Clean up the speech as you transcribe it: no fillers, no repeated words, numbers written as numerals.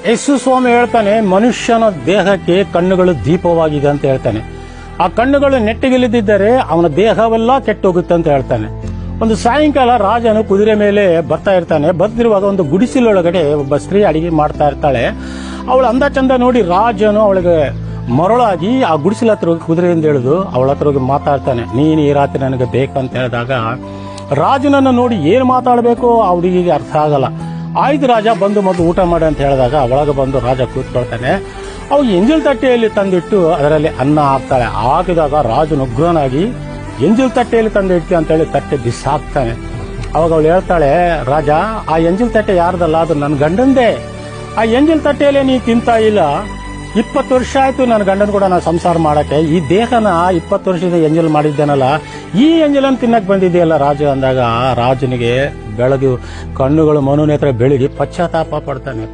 ಯೇಸು ಸ್ವಾಮಿ ಹೇಳ್ತಾನೆ, ಮನುಷ್ಯನ ದೇಹಕ್ಕೆ ಕಣ್ಣುಗಳು ದೀಪವಾಗಿದೆ ಅಂತ ಹೇಳ್ತಾನೆ. ಆ ಕಣ್ಣುಗಳು ನೆಟ್ಟಿಗಿಲ್ಲದಿದ್ದರೆ ಅವನ ದೇಹವೆಲ್ಲ ಕೆಟ್ಟೋಗುತ್ತೆ ಅಂತ ಹೇಳ್ತಾನೆ. ಒಂದು ಸಾಯಂಕಾಲ ರಾಜನು ಕುದುರೆ ಮೇಲೆ ಬರ್ತಾ ಇರ್ತಾನೆ. ಬರ್ತಿರುವಾಗ ಒಂದು ಗುಡಿಸಲೊಳಗಡೆ ಒಬ್ಬ ಸ್ತ್ರೀ ಅಡಿಗೆ ಮಾಡ್ತಾ ಇರ್ತಾಳೆ. ಅವಳು ಅಂದ ಚಂದ ನೋಡಿ ರಾಜನು ಅವಳಿಗೆ ಮರಳಾಗಿ ಆ ಗುಡಿಸಲ ಹತ್ರ ಹೋಗಿ ಕುದುರೆಯಿಂದ ಇಳಿದು ಅವಳ ಹತ್ರ ಹೋಗಿ ಮಾತಾಡ್ತಾನೆ, ನೀನು ಈ ರಾತ್ರಿ ನನಗೆ ಬೇಕಂತ ಹೇಳಿದಾಗ ರಾಜನನ್ನು ನೋಡಿ ಏನು ಮಾತಾಡಬೇಕು ಅವಳಿಗೆ ಅರ್ಥ ಆಗಲ್ಲ. ಆಯ್ತು ರಾಜ ಬಂದು ಮೊದಲು ಊಟ ಮಾಡಿ ಅಂತ ಹೇಳಿದಾಗ ಒಳಗೆ ಬಂದು ರಾಜ ಕೂತ್ಕೊಳ್ತಾನೆ. ಅವಾಗ ಎಂಜಲ್ ತಟ್ಟೆಯಲ್ಲಿ ತಂದಿಟ್ಟು ಅದರಲ್ಲಿ ಅನ್ನ ಹಾಕ್ತಾಳೆ. ಹಾಕಿದಾಗ ರಾಜನು ಉಗ್ರನಾಗಿ ಎಂಜಲ್ ತಟ್ಟೆಯಲ್ಲಿ ತಂದಿಟ್ಟು ಅಂತೇಳಿ ತಟ್ಟೆ ಬಿಸಾಕ್ತಾನೆ. ಅವಾಗ ಅವಳು ಹೇಳ್ತಾಳೆ, ರಾಜ ಆ ಎಂಜಲ್ ತಟ್ಟೆ ಯಾರ್ದಲ್ಲ, ಅದು ನನ್ನ ಗಂಡಂದೇ. ಆ ಎಂಜಲ್ ತಟ್ಟೆಯಲ್ಲೇ ನೀ ತಿಂತಾ ಇಲ್ಲ. 20 ವರ್ಷ ಆಯ್ತು ನನ್ನ ಗಂಡನ ಕೂಡ ನಾನು ಸಂಸಾರ ಮಾಡಕ್ಕೆ. ಈ ದೇಹನ 20 ವರ್ಷದ ಎಂಜಲ್ ಮಾಡಿದ್ದೇನಲ್ಲ, ಈ ಎಂಜಲನ್ನು ತಿನ್ನಕ್ ಬಂದಿದೆಯಲ್ಲ ರಾಜ ಅಂದಾಗ ರಾಜನಿಗೆ ಬೆಳಗ್ಗೆ ಕಣ್ಣುಗಳು ಮನುನೇತ್ರ ಬೆಳಗಿ ಪಶ್ಚಾತ್ತಾಪ ಪಡ್ತಾನೆ.